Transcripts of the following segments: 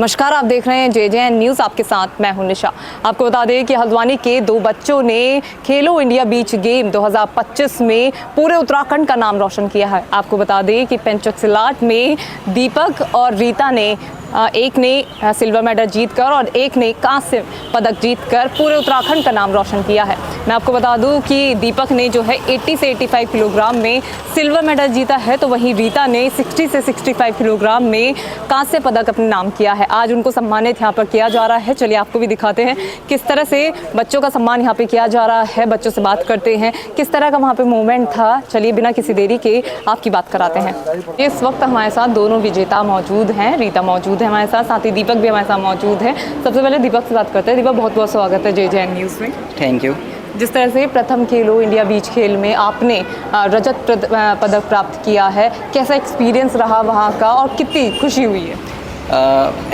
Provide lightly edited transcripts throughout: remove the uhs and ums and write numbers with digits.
नमस्कार, आप देख रहे हैं JJN न्यूज़। आपके साथ मैं हूं निशा। आपको बता दें कि हल्द्वानी के दो बच्चों ने खेलो इंडिया बीच गेम 2025 में पूरे उत्तराखंड का नाम रोशन किया है। आपको बता दें कि पेंचक सिलाट में दीपक और रीता ने एक ने सिल्वर मेडल जीतकर और एक ने कांस्य पदक जीतकर पूरे उत्तराखंड का नाम रोशन किया है। मैं आपको बता दूं कि दीपक ने जो है 80 से 85 किलोग्राम में सिल्वर मेडल जीता है, तो वहीं रीता ने 60 से 65 किलोग्राम में कांस्य पदक अपने नाम किया है। आज उनको सम्मानित यहाँ पर किया जा रहा है। चलिए आपको भी दिखाते हैं किस तरह से बच्चों का सम्मान यहाँ पे किया जा रहा है। बच्चों से बात करते हैं किस तरह का वहाँ पे मूवमेंट था। चलिए बिना किसी देरी के आपकी बात कराते हैं। इस वक्त हमारे साथ दोनों विजेता मौजूद हैं। रीता मौजूद है हमारे साथ ही दीपक भी हमारे साथ मौजूद है। सबसे पहले दीपक से बात करते हैं। दीपक, बहुत बहुत स्वागत है JJN न्यूज़ में। Thank you. जिस तरह से प्रथम खेलो इंडिया बीच खेल में आपने रजत पदक प्राप्त किया है, कैसा एक्सपीरियंस रहा वहाँ का और कितनी खुशी हुई है?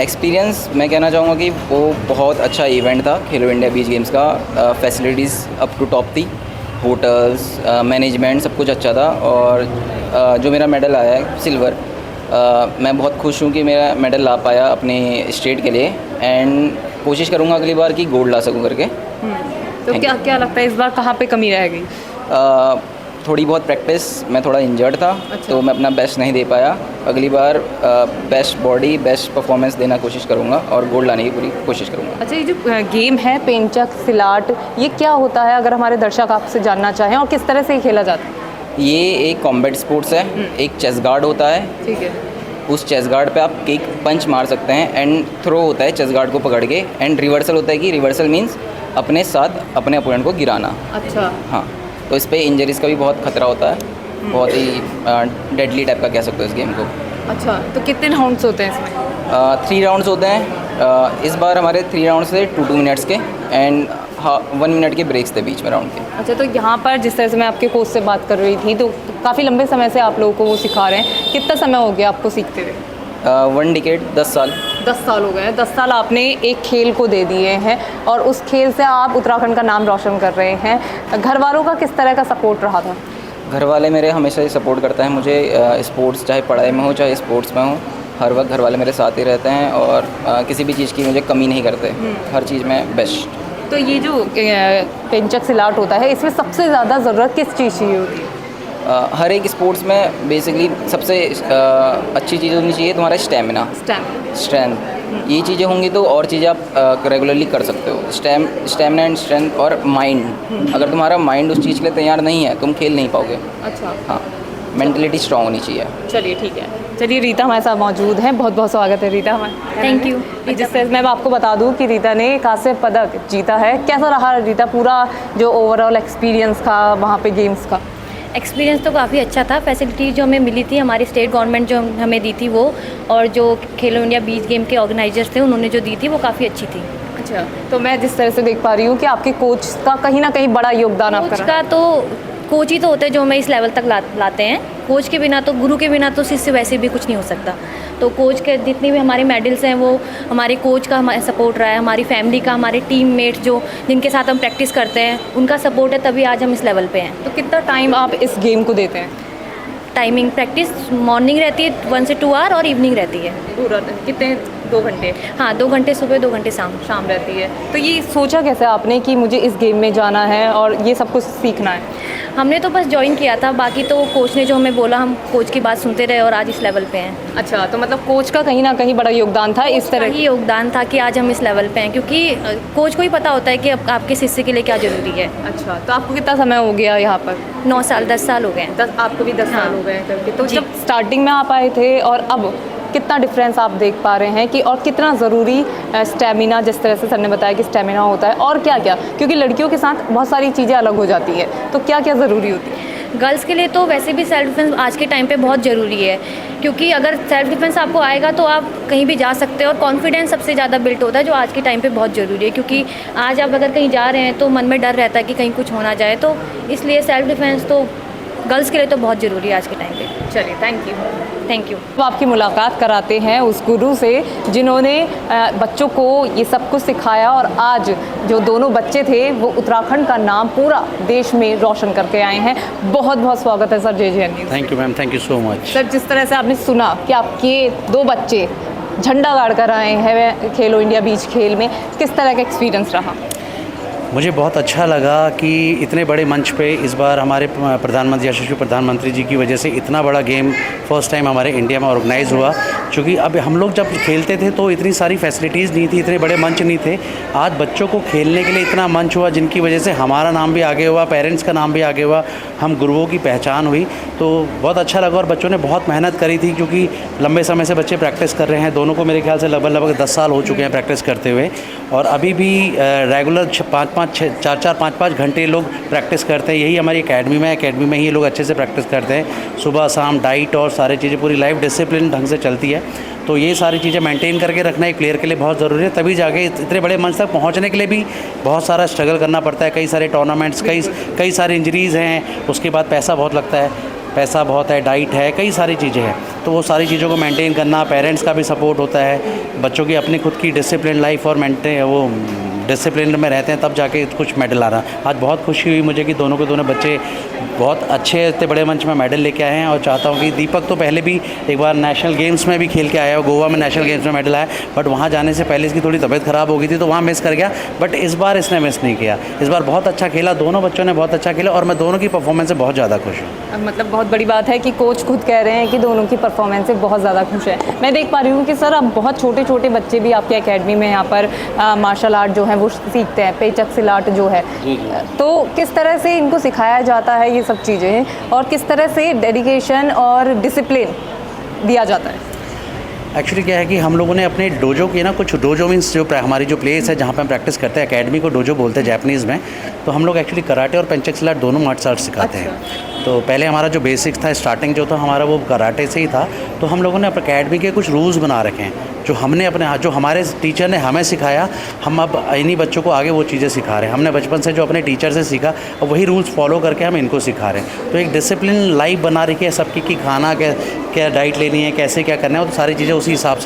एक्सपीरियंस मैं कहना चाहूँगा कि वो बहुत अच्छा इवेंट था खेलो इंडिया बीच गेम्स का। फैसिलिटीज़ अप टू टॉप थी, होटल्स, मैनेजमेंट सब कुछ अच्छा था। और जो मेरा मेडल आया है सिल्वर, मैं बहुत खुश हूँ कि मेरा मेडल ला पाया अपने स्टेट के लिए। एंड कोशिश करूँगा अगली बार कि गोल्ड ला सकूँ करके। तो क्या लगता है इस बार कहाँ पे कमी रह गई? थोड़ी बहुत प्रैक्टिस, मैं थोड़ा इंजर्ड था। अच्छा। तो मैं अपना बेस्ट नहीं दे पाया। अगली बार बेस्ट बॉडी, बेस्ट परफॉर्मेंस देना कोशिश करूँगा और गोल्ड लाने की पूरी कोशिश करूँगा। अच्छा, ये जो गेम है पेंचक सिलाट, ये क्या होता है अगर हमारे दर्शक आपसे जानना चाहें, और किस तरह से ये खेला जाता है? ये एक कॉम्बैट स्पोर्ट्स है। एक चेस गार्ड होता है। ठीक है। उस चेस गार्ड पे आप एक पंच मार सकते हैं। एंड थ्रो होता है चेस गार्ड को पकड़ के। एंड रिवर्सल होता है कि रिवर्सल मीन्स अपने साथ अपने अपोनेंट को गिराना। अच्छा। हाँ, तो इस पे इंजरीज़ का भी बहुत खतरा होता है। बहुत ही डेडली टाइप का कह सकते हो इस गेम को। अच्छा, तो कितने राउंड्स होते हैं इसमें? 3 राउंड्स होते हैं। इस बार हमारे 3 राउंड्स थे 2 मिनट्स के। एंड 1 मिनट के ब्रेक्स थे बीच में राउंड के। अच्छा, तो यहाँ पर जिस तरह से मैं आपके कोच से बात कर रही थी, तो काफ़ी लंबे समय से आप लोगों को वो सिखा रहे हैं। कितना समय हो गया आपको सीखते हुए? 1 डिकेड, 10 साल। 10 साल हो गए। 10 साल आपने एक खेल को दे दिए हैं और उस खेल से आप उत्तराखंड का नाम रोशन कर रहे हैं। घर वालों का किस तरह का सपोर्ट रहा था? घर वाले मेरे हमेशा ही सपोर्ट करता है मुझे। स्पोर्ट्स, चाहे पढ़ाई में हो चाहे स्पोर्ट्स में हो, हर वक्त घर वाले मेरे साथ ही रहते हैं। और किसी भी चीज़ की मुझे कमी नहीं करते। हर चीज़ में बेस्ट। तो ये जो पेंचक सिलाट होता है, इसमें सबसे ज़्यादा ज़रूरत किस चीज़ की होती है? हर एक स्पोर्ट्स में बेसिकली सबसे अच्छी चीज़ होनी चाहिए तुम्हारा स्टेमिना, स्ट्रेंथ। ये चीज़ें होंगी तो और चीज़ें आप रेगुलरली कर सकते हो। स्टेमिना एंड स्ट्रेंथ और माइंड। अगर तुम्हारा माइंड उस चीज़ के लिए तैयार नहीं है, तुम खेल नहीं पाओगे। अच्छा। हाँ, मेंटलिटी स्ट्रांग होनी चाहिए। चलिए ठीक है। चलिए रीता हमारे साथ मौजूद है। बहुत बहुत स्वागत है रीता हमारे। Thank you. जिससे मैं आपको बता दूं कि रीता ने कांस्य पदक जीता है। कैसा रहा रीता पूरा जो ओवरऑल एक्सपीरियंस था वहाँ पे गेम्स का? एक्सपीरियंस तो काफ़ी अच्छा था। फैसिलिटी जो हमें मिली थी हमारी स्टेट गवर्नमेंट जो हमें दी थी वो, और जो खेलो इंडिया बीच गेम के ऑर्गेनाइजर्स थे उन्होंने जो दी थी वो काफ़ी अच्छी थी। अच्छा, तो मैं जिस तरह से देख पा रही हूँ कि आपके कोच का कहीं ना कहीं बड़ा योगदान आपका कोच का तो कोच ही तो होते हैं जो हमें इस लेवल तक लाते हैं। कोच के बिना तो, गुरु के बिना तो शिष्य वैसे भी कुछ नहीं हो सकता। तो कोच के जितने भी हमारे मेडल्स हैं वो हमारे कोच का हमारे सपोर्ट रहा है, हमारी फैमिली का, हमारे टीममेट जो जिनके साथ हम प्रैक्टिस करते हैं उनका सपोर्ट है, तभी आज हम इस लेवल पे हैं। तो कितना टाइम आप इस गेम को देते हैं? टाइमिंग प्रैक्टिस मॉर्निंग रहती है 1 से 2 आवर और इवनिंग रहती है। पूरा कितने? 2 घंटे? हाँ, 2 घंटे सुबह, 2 घंटे शाम रहती है। तो ये सोचा कैसे आपने कि मुझे इस गेम में जाना है और ये सब कुछ सीखना है? हमने तो बस ज्वाइन किया था, बाकी तो कोच ने जो हमें बोला हम कोच की बात सुनते रहे और आज इस लेवल पे हैं। अच्छा, तो मतलब कोच का कहीं ना कहीं बड़ा योगदान था इस तरह? ही योगदान था कि आज हम इस लेवल पे हैं, क्योंकि कोच को ही पता होता है कि अब आपके शिष्य के लिए क्या ज़रूरी है। अच्छा, तो आपको कितना समय हो गया यहाँ पर? 9 साल, 10 साल हो गए हैं। 10? आपको भी 10 हाँ। साल हो गए करके। तो जब स्टार्टिंग में आप आए थे और अब कितना डिफरेंस आप देख पा रहे हैं कि और कितना ज़रूरी स्टेमिना, जिस तरह से सर ने बताया कि स्टेमिना होता है, और क्या क्या, क्योंकि लड़कियों के साथ बहुत सारी चीज़ें अलग हो जाती है, तो क्या क्या ज़रूरी होती है? गर्ल्स के लिए तो वैसे भी सेल्फ डिफेंस आज के टाइम पे बहुत ज़रूरी है, क्योंकि अगर सेल्फ डिफेंस आपको आएगा तो आप कहीं भी जा सकते हो। और कॉन्फिडेंस सबसे ज़्यादा बिल्ट होता है जो आज के टाइम पे बहुत ज़रूरी है, क्योंकि आज आप अगर कहीं जा रहे हैं तो मन में डर रहता है कि कहीं कुछ हो ना जाए। तो इसलिए सेल्फ डिफेंस तो गर्ल्स के लिए तो बहुत ज़रूरी है आज के टाइम पे। चलिए, थैंक यू। तो आपकी मुलाकात कराते हैं उस गुरु से जिन्होंने बच्चों को ये सब कुछ सिखाया और आज जो दोनों बच्चे थे वो उत्तराखंड का नाम पूरा देश में रोशन करके आए हैं। बहुत बहुत स्वागत है sir JJN news. Thank you ma'am, thank you so much. Sir, जिस तरह से आपने सुना कि आपके 2 बच्चे झंडा गाड़ कर आए हैं खेलो इंडिया बीच खेल में, किस तरह का एक्सपीरियंस रहा? मुझे बहुत अच्छा लगा कि इतने बड़े मंच पे इस बार हमारे प्रधानमंत्री, यशस्वी प्रधानमंत्री जी की वजह से इतना बड़ा गेम फर्स्ट टाइम हमारे इंडिया में ऑर्गेनाइज हुआ। क्योंकि अब हम लोग जब खेलते थे तो इतनी सारी फैसिलिटीज़ नहीं थी, इतने बड़े मंच नहीं थे। आज बच्चों को खेलने के लिए इतना मंच हुआ जिनकी वजह से हमारा नाम भी आगे हुआ, पेरेंट्स का नाम भी आगे हुआ, हम गुरुओं की पहचान हुई। तो बहुत अच्छा लगा और बच्चों ने बहुत मेहनत करी थी क्योंकि लंबे समय से बच्चे प्रैक्टिस कर रहे हैं। दोनों को मेरे ख्याल से लगभग 10 साल हो चुके हैं प्रैक्टिस करते हुए, और अभी भी रेगुलर 4-5 घंटे लोग प्रैक्टिस करते हैं। यही हमारी एकेडमी में ही ये लोग अच्छे से प्रैक्टिस करते हैं। सुबह शाम डाइट और सारी चीज़ें, पूरी लाइफ डिसिप्लिन ढंग से चलती है। तो ये सारी चीज़ें मेंटेन करके रखना एक प्लेयर के लिए बहुत ज़रूरी है। तभी जाके इतने बड़े मंच तक पहुंचने के लिए भी बहुत सारा स्ट्रगल करना पड़ता है। कई सारे टूर्नामेंट्स, कई सारी इंजरीज़ हैं, उसके बाद पैसा बहुत लगता है, पैसा बहुत है, डाइट है, कई सारी चीज़ें हैं। तो वो सारी चीज़ों को मेंटेन करना, पेरेंट्स का भी सपोर्ट होता है, बच्चों की अपनी खुद की डिसिप्लिन लाइफ और वो डिसिप्लिन में रहते हैं, तब जाके कुछ मेडल आ रहा। आज बहुत खुशी हुई मुझे कि दोनों के दोनों बच्चे बहुत अच्छे इतने बड़े मंच में मेडल लेके आए हैं। और चाहता हूँ कि दीपक तो पहले भी एक बार नेशनल गेम्स में भी खेल के आया, गोवा में नेशनल गेम्स में मेडल आया, बट वहाँ जाने से पहले इसकी थोड़ी तबीयत ख़राब हो गई थी तो वहाँ मिस कर गया। बट इस बार इसने मिस नहीं किया, इस बार बहुत अच्छा खेला, दोनों बच्चों ने बहुत अच्छा खेला और मैं दोनों की परफॉर्मेंस से बहुत ज़्यादा खुश हूँ। मतलब बहुत बड़ी बात है कि कोच खुद कह रहे हैं कि दोनों की परफॉर्मेंस से बहुत ज़्यादा खुश है। मैं देख पा रही हूँ कि सर अब बहुत छोटे छोटे बच्चे भी आपके एकेडमी में यहाँ पर मार्शल आर्ट जो है वो सीखते हैं, पेचक सिलाट जो है। तो किस तरह से इनको सिखाया जाता है ये सब चीज़ें, और किस तरह से डेडिकेशन और डिसिप्लिन दिया जाता है? एक्चुअली क्या है कि हम लोगों ने अपने डोजो के ना, कुछ डोजो मीन्स जो हमारी जो प्लेस है जहाँ पे हम प्रैक्टिस करते हैं, एकेडमी को डोजो बोलते हैं जापानीज़ में। तो हम लोग एक्चुअली कराटे और पेंचक सिलाट दोनों मार्शल आर्ट सिखाते हैं। तो पहले हमारा जो बेसिक्स था, स्टार्टिंग जो था हमारा वो कराटे से ही था। तो हम लोगों ने अपने एकेडमी के कुछ रूल्स बना रखे हैं जो हमारे टीचर ने हमें सिखाया, हम अब इन्हीं बच्चों को आगे वो चीज़ें सिखा रहे हैं। हमने बचपन से जो अपने टीचर से सीखा, अब वही रूल्स फॉलो करके हम इनको सिखा रहे हैं। तो एक डिसिप्लिन लाइफ बना रखी है सबकी कि खाना क्या डाइट लेनी है, कैसे क्या करना है, तो सारी चीज़ें उसी हिसाब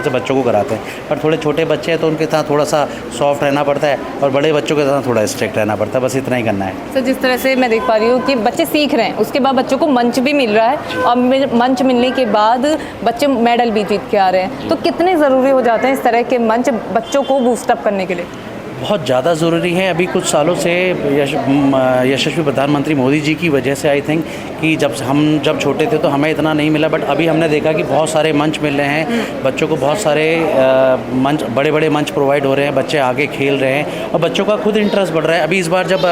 से बच्चों को कराते हैं। पर थोड़े छोटे बच्चे हैं तो उनके साथ थोड़ा सा सॉफ्ट रहना पड़ता है और बड़े बच्चों के साथ थोड़ा स्ट्रिक्ट रहना पड़ता है, बस इतना ही करना है। सर जिस तरह से मैं देख पा रही हूँ कि बच्चे सीख रहे हैं, उसके बाद बच्चों को मंच भी मिल रहा है और मंच मिलने के बाद बच्चे मेडल भी जीत के आ रहे हैं, तो कितने ज़रूरी हो जाते हैं इस तरह के मंच बच्चों को बूस्टअप करने के लिए? बहुत ज़्यादा ज़रूरी है। अभी कुछ सालों से यशस्वी प्रधानमंत्री मोदी जी की वजह से आई थिंक कि जब छोटे थे तो हमें इतना नहीं मिला, बट अभी हमने देखा कि बहुत सारे मंच मिल रहे हैं बच्चों को, बहुत सारे मंच, बड़े बड़े मंच प्रोवाइड हो रहे हैं, बच्चे आगे खेल रहे हैं और बच्चों का खुद इंटरेस्ट बढ़ रहा है। अभी इस बार जब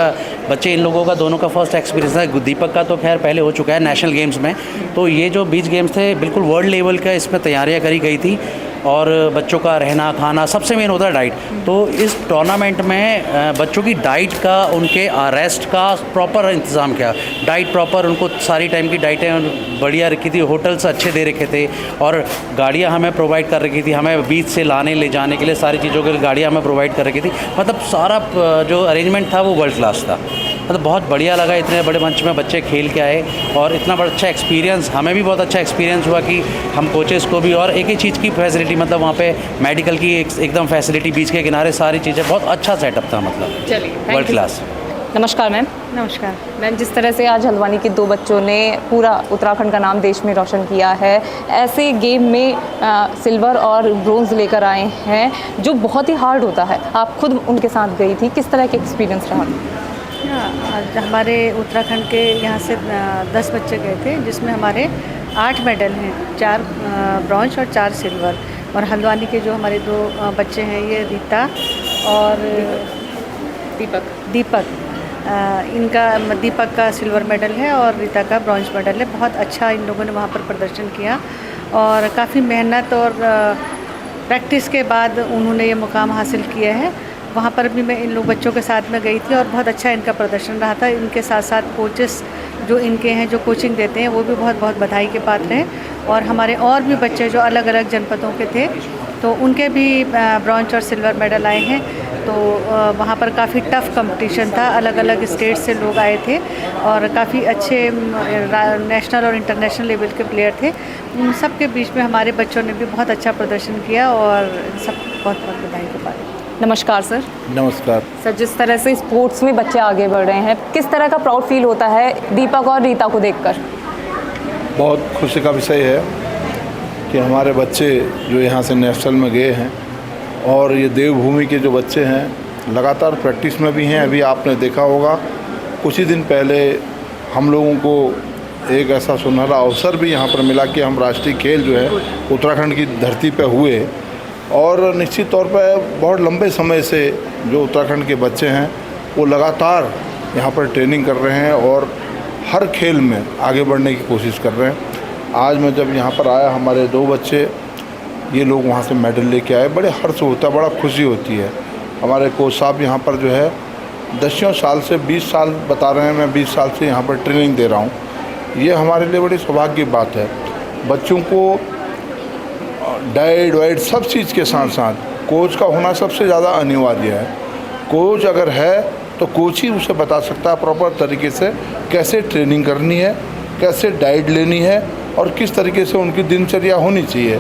बच्चे, इन लोगों का दोनों का फर्स्ट एक्सपीरियंस है, दीपक का तो खैर पहले हो चुका है नेशनल गेम्स में, तो ये जो बीच गेम्स थे बिल्कुल वर्ल्ड लेवल का इसमें तैयारियाँ करी गई थी और बच्चों का रहना खाना सबसे मेन होता है डाइट। तो इस टूर्नामेंट में बच्चों की डाइट का, उनके रेस्ट का प्रॉपर इंतज़ाम किया, डाइट प्रॉपर, उनको सारी टाइम की डाइटें बढ़िया रखी थी, होटल्स अच्छे दे रखे थे और गाड़ियां हमें प्रोवाइड कर रखी थी, हमें बीच से लाने ले जाने के लिए सारी चीज़ों के लिए गाड़ियां हमें प्रोवाइड कर रखी थी। मतलब सारा जो अरेंजमेंट था वो वर्ल्ड क्लास था। मतलब बहुत बढ़िया लगा, इतने बड़े मंच में बच्चे खेल के आए और इतना बड़ा अच्छा एक्सपीरियंस, हमें भी बहुत अच्छा एक्सपीरियंस हुआ कि हम कोचेस को भी, और एक ही चीज़ की फैसिलिटी, मतलब वहाँ पे मेडिकल की एकदम फैसिलिटी, बीच के किनारे सारी चीज़ें, बहुत अच्छा सेटअप था, मतलब चलिए वर्ल्ड क्लास। नमस्कार मैम। नमस्कार मैम, जिस तरह से आज हल्द्वानी के 2 बच्चों ने पूरा उत्तराखंड का नाम देश में रोशन किया है, ऐसे गेम में सिल्वर और ब्रोंज लेकर आए हैं जो बहुत ही हार्ड होता है, आप खुद उनके साथ गई थी, किस तरह के एक्सपीरियंस रहा? आज हमारे उत्तराखंड के यहाँ से 10 बच्चे गए थे जिसमें हमारे 8 मेडल हैं, 4 ब्रॉन्ज और 4 सिल्वर। और हल्द्वानी के जो हमारे 2 बच्चे हैं, ये रीता और दीपक, दीपक का सिल्वर मेडल है और रीता का ब्रॉन्ज मेडल है। बहुत अच्छा इन लोगों ने वहाँ पर प्रदर्शन किया और काफ़ी मेहनत और प्रैक्टिस के बाद उन्होंने ये मुकाम हासिल किया है। वहाँ पर भी मैं इन लोग बच्चों के साथ में गई थी और बहुत अच्छा इनका प्रदर्शन रहा था। इनके साथ साथ कोचेस जो इनके हैं, जो कोचिंग देते हैं, वो भी बहुत बहुत बधाई के पात्र हैं। और हमारे और भी बच्चे जो अलग अलग जनपदों के थे, तो उनके भी ब्रॉन्ज और सिल्वर मेडल आए हैं। तो वहाँ पर काफ़ी टफ़ कंपटीशन था, अलग अलग स्टेट से लोग आए थे और काफ़ी अच्छे नेशनल और इंटरनेशनल लेवल के प्लेयर थे। उन सब के बीच में हमारे बच्चों ने भी बहुत अच्छा प्रदर्शन किया और सब बहुत बहुत बधाई के पात्र। नमस्कार सर। नमस्कार सर, जिस तरह से स्पोर्ट्स में बच्चे आगे बढ़ रहे हैं, किस तरह का प्राउड फील होता है दीपक और रीता को देखकर? बहुत खुशी का विषय है कि हमारे बच्चे जो यहाँ से नेशनल में गए हैं और ये देवभूमि के जो बच्चे हैं लगातार प्रैक्टिस में भी हैं। अभी आपने देखा होगा कुछ ही दिन पहले हम लोगों को एक ऐसा सुनहरा अवसर भी यहाँ पर मिला कि हम राष्ट्रीय खेल जो है उत्तराखंड की धरती पर हुए। और निश्चित तौर पर बहुत लंबे समय से जो उत्तराखंड के बच्चे हैं वो लगातार यहाँ पर ट्रेनिंग कर रहे हैं और हर खेल में आगे बढ़ने की कोशिश कर रहे हैं। आज मैं जब यहाँ पर आया, हमारे 2 बच्चे ये लोग वहाँ से मेडल लेके आए, बड़े हर्ष होता है, बड़ा खुशी होती है। हमारे कोच साहब यहाँ पर जो है 10 साल से 20 साल बता रहे हैं, मैं 20 साल से यहाँ पर ट्रेनिंग दे रहा हूँ। ये हमारे लिए बड़ी सौभाग्य की बात है। बच्चों को डाइट वाइट सब चीज़ के साथ साथ कोच का होना सबसे ज़्यादा अनिवार्य है। कोच अगर है तो कोच ही उसे बता सकता है प्रॉपर तरीके से कैसे ट्रेनिंग करनी है, कैसे डाइट लेनी है और किस तरीके से उनकी दिनचर्या होनी चाहिए।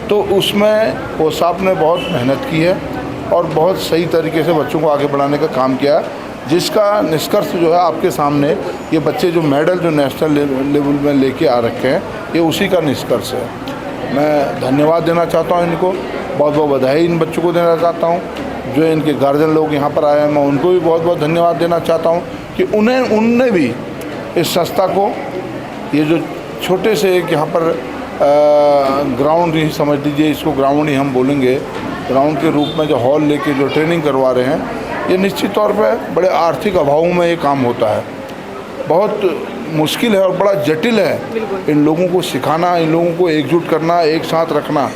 तो उसमें कोच साहब ने बहुत मेहनत की है और बहुत सही तरीके से बच्चों को आगे बढ़ाने का काम किया है, जिसका निष्कर्ष जो है आपके सामने ये बच्चे जो मेडल जो नेशनल लेवल में लेके आ रखे हैं, ये उसी का निष्कर्ष है। मैं धन्यवाद देना चाहता हूँ इनको, बहुत बहुत बधाई इन बच्चों को देना चाहता हूँ। जो इनके गार्जियन लोग यहाँ पर आए हैं, मैं उनको भी बहुत बहुत धन्यवाद देना चाहता हूँ कि उनने भी इस संस्था को, ये जो छोटे से एक यहाँ पर ग्राउंड ही समझ लीजिए, इसको ग्राउंड ही हम बोलेंगे, ग्राउंड के रूप में जो हॉल लेके जो ट्रेनिंग करवा रहे हैं, ये निश्चित तौर पे बड़े आर्थिक अभावों में ये काम होता है। बहुत मुश्किल है और बड़ा जटिल है इन लोगों को सिखाना, इन लोगों को एकजुट करना, एक साथ रखना।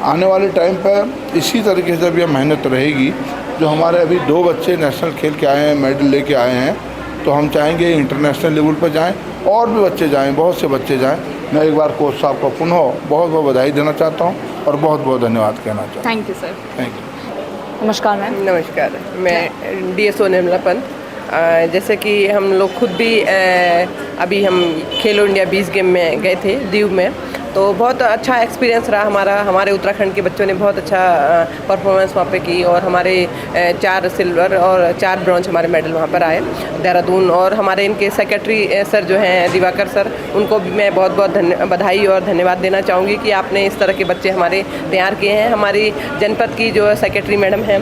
आने वाले टाइम पर इसी तरीके से भी मेहनत रहेगी। जो हमारे अभी 2 बच्चे नेशनल खेल के आए हैं, मेडल लेके आए हैं, तो हम चाहेंगे इंटरनेशनल लेवल पर जाएं और भी बच्चे जाएं, बहुत से बच्चे जाएं। मैं एक बार कोच साहब को पुनः बहुत बहुत बधाई देना चाहता हूं और बहुत बहुत धन्यवाद कहना चाहता हूं। Thank you sir. Thank you. नमस्कार मैम। नमस्कार, मैं डीएसओ निर्मला पंत। जैसे कि हम लोग खुद भी अभी हम खेलो इंडिया 20 गेम में गए थे दीव में, तो बहुत अच्छा एक्सपीरियंस रहा हमारा। हमारे उत्तराखंड के बच्चों ने बहुत अच्छा परफॉर्मेंस वहाँ पे की और हमारे 4 सिल्वर और 4 ब्रॉन्ज हमारे मेडल वहाँ पर आए देहरादून। और हमारे इनके सेक्रेटरी सर जो हैं दिवाकर सर, उनको भी मैं बहुत बहुत बधाई और धन्यवाद देना चाहूँगी कि आपने इस तरह के बच्चे हमारे तैयार किए हैं। हमारी जनपद की जो सेक्रेटरी मैडम हैं,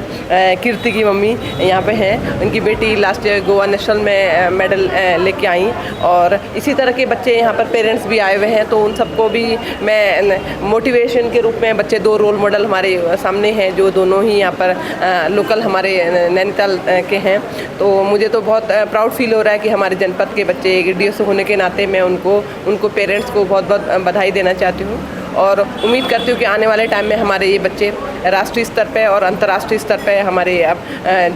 कीर्ति की मम्मी यहाँ पे हैं, उनकी बेटी लास्ट ईयर गोवा नेशनल में मेडल लेके आई। और इसी तरह के बच्चे यहाँ पर पेरेंट्स भी आए हुए हैं, तो उन सबको भी मैं मोटिवेशन के रूप में, बच्चे 2 रोल मॉडल हमारे सामने हैं जो दोनों ही यहाँ पर लोकल हमारे नैनीताल के हैं। तो मुझे तो बहुत प्राउड फील हो रहा है कि हमारे जनपद के बच्चे एक डीएसओ होने के नाते मैं उनको पेरेंट्स को बहुत बहुत बधाई देना चाहती हूँ और उम्मीद करती हूँ कि आने वाले टाइम में हमारे ये बच्चे राष्ट्रीय स्तर पे और अंतर्राष्ट्रीय स्तर पे हमारे अब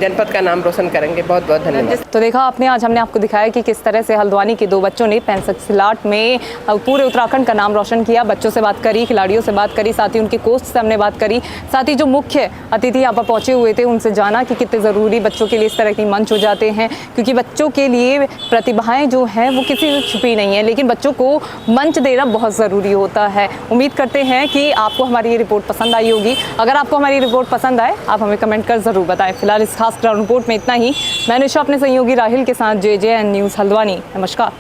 जनपद का नाम रोशन करेंगे। बहुत बहुत धन्यवाद। तो देखा आपने, आज हमने आपको दिखाया कि किस तरह से हल्द्वानी के 2 बच्चों ने 65 सिलाट में पूरे उत्तराखंड का नाम रोशन किया। बच्चों से बात करी, खिलाड़ियों से बात करी, साथ ही उनके कोच से हमने बात करी, साथ ही जो मुख्य अतिथि यहाँ पर पहुँचे हुए थे उनसे जाना कि कितने ज़रूरी बच्चों के लिए इस तरह की मंच हो जाते हैं, क्योंकि बच्चों के लिए प्रतिभाएँ जो हैं वो किसी से छुपी नहीं है, लेकिन बच्चों को मंच देना बहुत ज़रूरी होता है। उम्मीद करते हैं कि आपको हमारी ये रिपोर्ट पसंद आई होगी। अगर आपको हमारी रिपोर्ट पसंद आए, आप हमें कमेंट कर ज़रूर बताएं। फिलहाल इस खास ग्राउंड रिपोर्ट में इतना ही। मैं निशा अपने सहयोगी राहिल के साथ JJN न्यूज़ हल्द्वानी। नमस्कार।